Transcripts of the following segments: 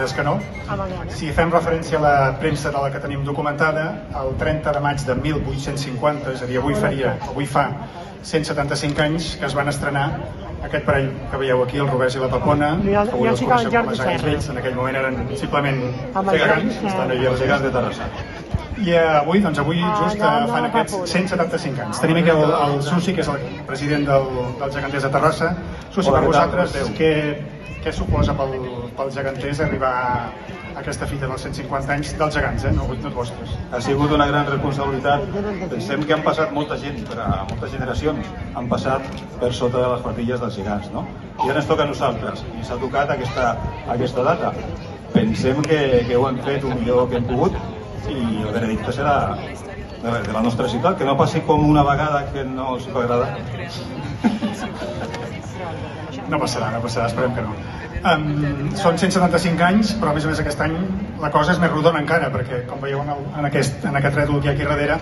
veritat és que no. Si fem referència a la premsa de la que tenim documentada, el 30 de maig de 1850, és a dir, avui fa 175 anys que es van estrenar aquest parell que veieu aquí, el Robert i la Papona, que avui els coneixem com els gegants vells, en aquell moment eren simplement gegants, estan allà els gegants de Terrassa. I avui just fan aquests 175 anys. Tenim aquí el Susi, que és el president dels geganters de Terrassa. Susi, per vosaltres, què suposa pels geganters arribar a aquesta fita dels 150 anys dels gegants, no vostres? Ha sigut una gran responsabilitat. Pensem que han passat molta gent, moltes generacions han passat per sota de les patilles dels gegants, no? I ara ens toca a nosaltres, i s'ha tocat aquesta data. Pensem que ho hem fet el millor que hem pogut, i el veredicte serà de la nostra ciutat, que no passi com una vegada que no els va agradar. No passarà, esperem que no. Són 175 anys, però a més aquest any la cosa és més rodona encara, perquè com veieu en aquest rètol que hi ha aquí darrere,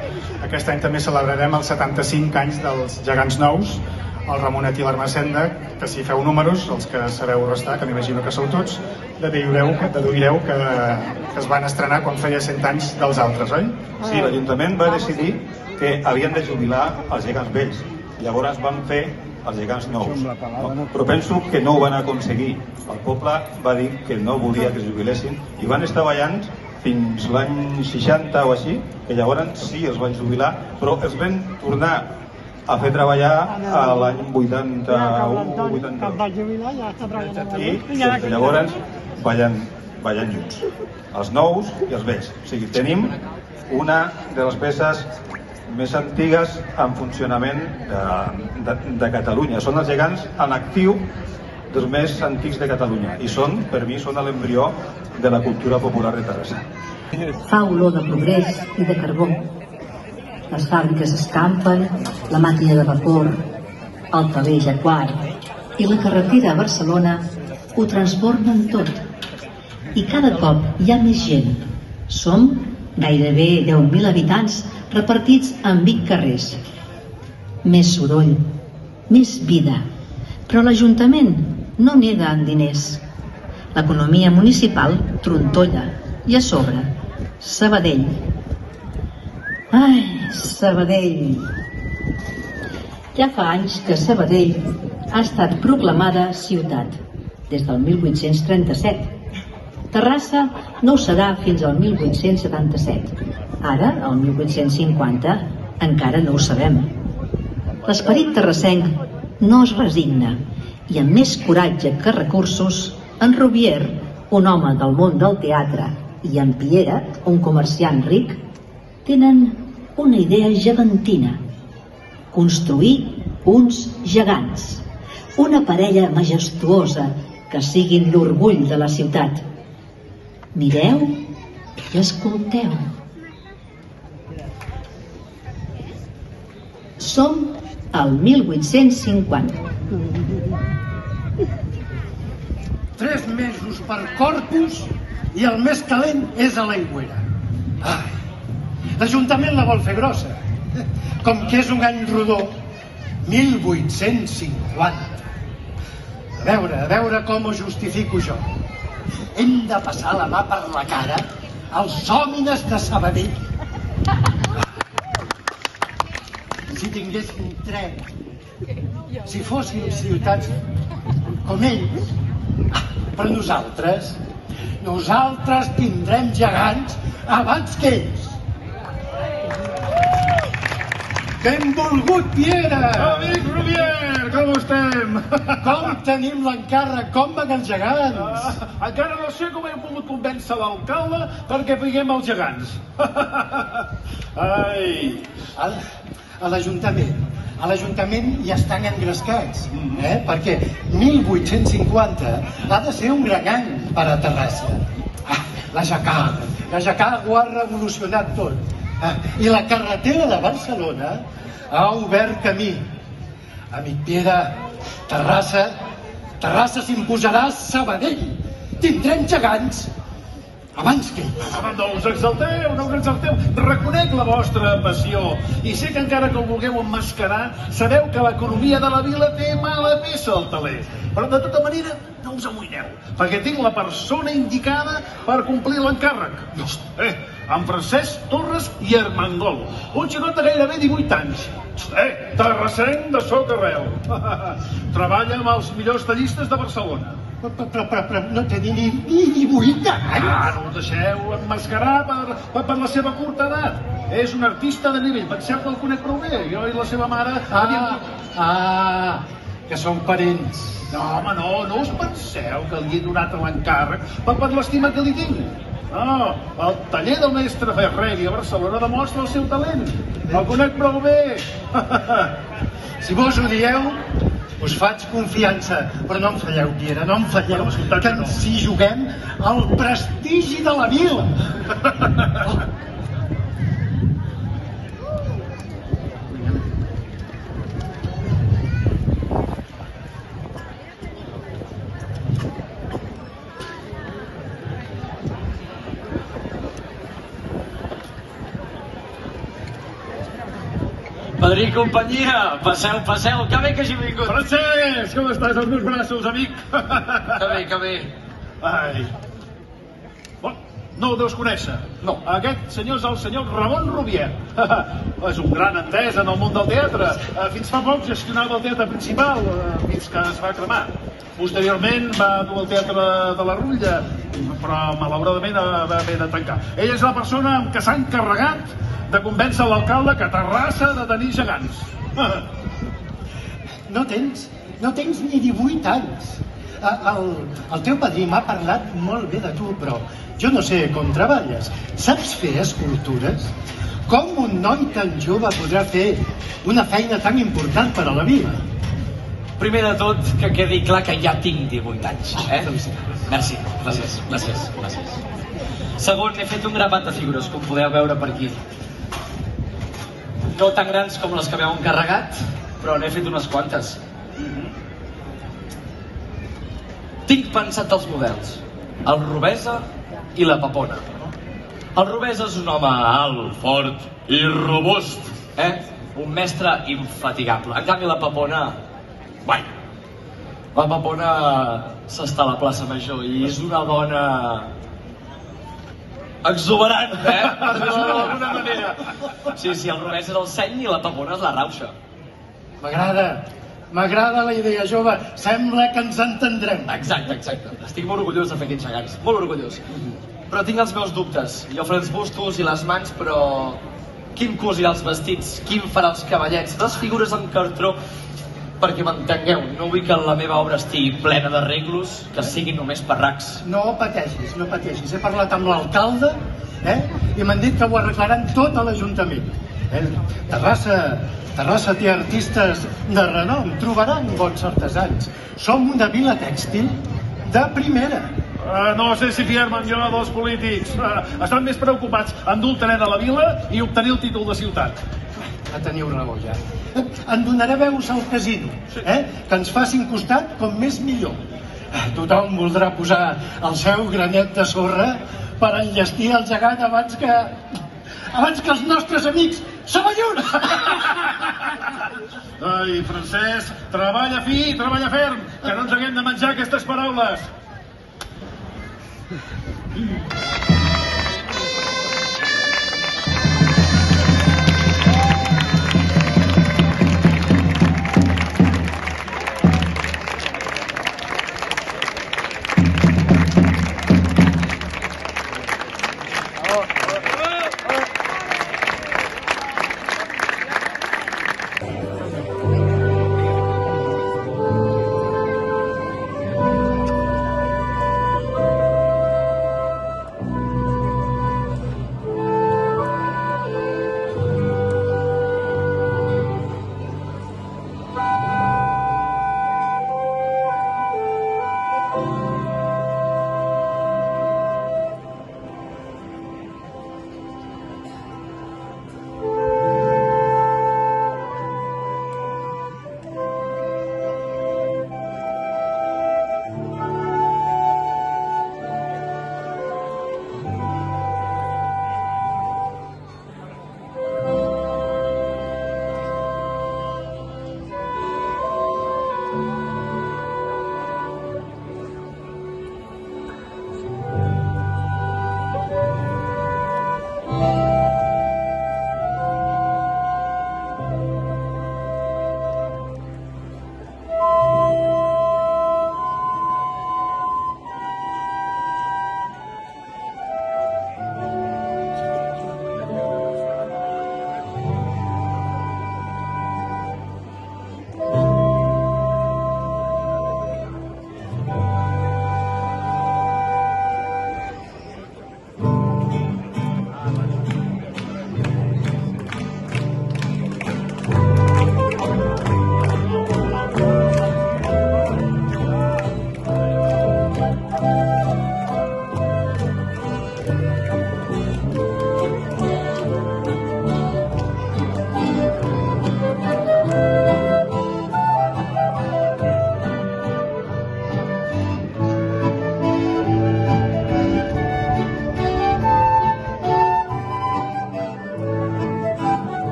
aquest any també celebrarem els 75 anys dels gegants nous, el Ramonet i l'Ermessenda, que si feu números, els que sabeu restar, que m'imagino que sou tots, deduireu que es van estrenar quan feia 100 anys dels altres, oi? Sí, l'Ajuntament va decidir que havien de jubilar els gegants vells, llavors van fer els gegants nous, però penso que no ho van aconseguir. El poble va dir que no volia que es jubilessin i van estar ballant fins l'any 60 o així, que llavors sí els van jubilar, però els van tornar a fer treballar l'any 81-82 i llavors ballant junts, els nous i els vells. O sigui, tenim una de les peces més antigues en funcionament de Catalunya. Són els gegants en actiu dels més antics de Catalunya i per mi són l'embrió de la cultura popular de Terrassa. Fa olor de progrés i de carbó. Les fàbriques escampen, la màquina de vapor, el paper Jaguar i la carretera a Barcelona ho transformen tot. I cada cop hi ha més gent. Som gairebé 10.000 habitants repartits en 20 carrers. Més soroll, més vida. Però l'Ajuntament no neda en diners. L'economia municipal trontolla i a sobre, Sabadell. Ai, Sabadell! Ja fa anys que Sabadell ha estat proclamada ciutat, des del 1837. Terrassa no ho serà fins al 1877. Ara, el 1850, encara no ho sabem. L'esperit terrassenc no es resigna i amb més coratge que recursos, en Rubier, un home del món del teatre, i en Piera, un comerciant ric, tenen una idea gegantina: construir uns gegants, una parella majestuosa que siguin l'orgull de la ciutat. Mireu i escolteu. Som al 1850. 3 mesos per Corpus i el més calent és a l'Aigüera. L'Ajuntament la vol fer grossa, com que és un any rodó, 1850. A veure com ho justifico jo. Hem de passar la mà per la cara als hòmines de Sabadell. Si tinguéssim tren, si fóssim ciutats com ells, però nosaltres tindrem gegants abans que ells. Benvolgut, Piera! Amic Rubier, com estem? Com tenim l'encàrrec? Com van els gegants? Encara no sé com hem pogut convèncer l'alcalde perquè piguem els gegants. Ai! A l'Ajuntament ja estan engrescats, perquè 1850 ha de ser un gran any per a Terrassa. La Jacquard ho ha revolucionat tot. I la carretera de Barcelona ha obert camí. Amic Piera, Terrassa s'imposarà a Sabadell. Tindrem gegants. abans que ells. Home, no us exalteu, no us exalteu. Reconec la vostra passió. I sé que encara que ho vulgueu emmascarar, sabeu que l'economia de la vila té mala peça al taler. Però de tota manera, no us amoïneu, perquè tinc la persona indicada per complir l'encàrrec. En Francesc Torres i Armengol, un xicot de gairebé 18 anys. Terrassenc de soca arrel. Treballa amb els millors tallistes de Barcelona. Però no té ni 18 anys. No us deixeu emmascarar per la seva curta edat. És un artista de nivell. Penseu que el conec prou bé. Jo i la seva mare... Que són parents. No, home, no us penseu que li he donat l'encàrrec per l'estima que li tinc. No, el taller del mestre Ferreri a Barcelona demostra el seu talent. El conec prou bé. Si vos ho dieu, us faig confiança, però no em falleu, Piera, no em falleu, que ens hi juguem el prestigi de la vila. Padrí i companyia, passeu, que bé que hagi vingut. Francesc, com estàs als meus braços, amic? Que bé. Ai. Bon, no el deus conèixer. No. Aquest senyor és el senyor Ramon Rubier. És un gran entès en el món del teatre. Fins fa poc gestionava el teatre principal, fins que es va cremar. Posteriorment va dur el teatre de la Rutlla, però malauradament va haver de tancar. Ell és la persona amb què s'ha encarregat de convèncer l'alcalde que Terrassa ha de tenir gegants. No tens ni 18 anys. El teu padrí m'ha parlat molt bé de tu, però jo no sé com treballes. Saps fer escultures? Com un noi tan jove podrà fer una feina tan important per a la vila? Primer de tot, que quedi clar que ja tinc 18 anys. Merci, gràcies. Segon, he fet un grapat de figures, com podeu veure per aquí. No tan grans com les que m'heu encarregat, però n'he fet unes quantes. Tinc pensat els models, el Rubesa i la Pepona. El Rubesa és un home alt, fort i robust, un mestre infatigable. En canvi la Pepona... La Pepona s'està a la plaça Major i és una dona... exuberant, per dir-ho d'alguna manera. Sí, el Rubesa és el seny i la Pepona és la rauxa. M'agrada la idea jove, sembla que ens entendrem. Exacte. Estic molt orgullós de fer aquests gegants, molt orgullós. Però tinc els meus dubtes. Jo faré els bustos i les mans, però... Quin cosirà els vestits? Quin farà els cavallets? Les figures en cartró... Perquè m'entengueu, no vull que la meva obra estigui plena d'arreglos, que siguin només parracs. No pateixis. He parlat amb l'alcalde, i m'han dit que ho arreglaran tot a l'Ajuntament. Terrassa té artistes de renom, trobaran bons artesans. Som una vila tèxtil de primera. No sé si fiar-me en jo dels polítics. Estan més preocupats en dur el tren a la vila i obtenir el títol de ciutat. Teniu raó, ja. En donaré veus al casino, que ens facin costat com més millor. Tothom voldrà posar el seu granet de sorra per enllestir el gegant abans que els nostres amics s'avellunen. Ai, Francesc, treballa fi i treballa ferm, que no ens haguem de menjar aquestes paraules.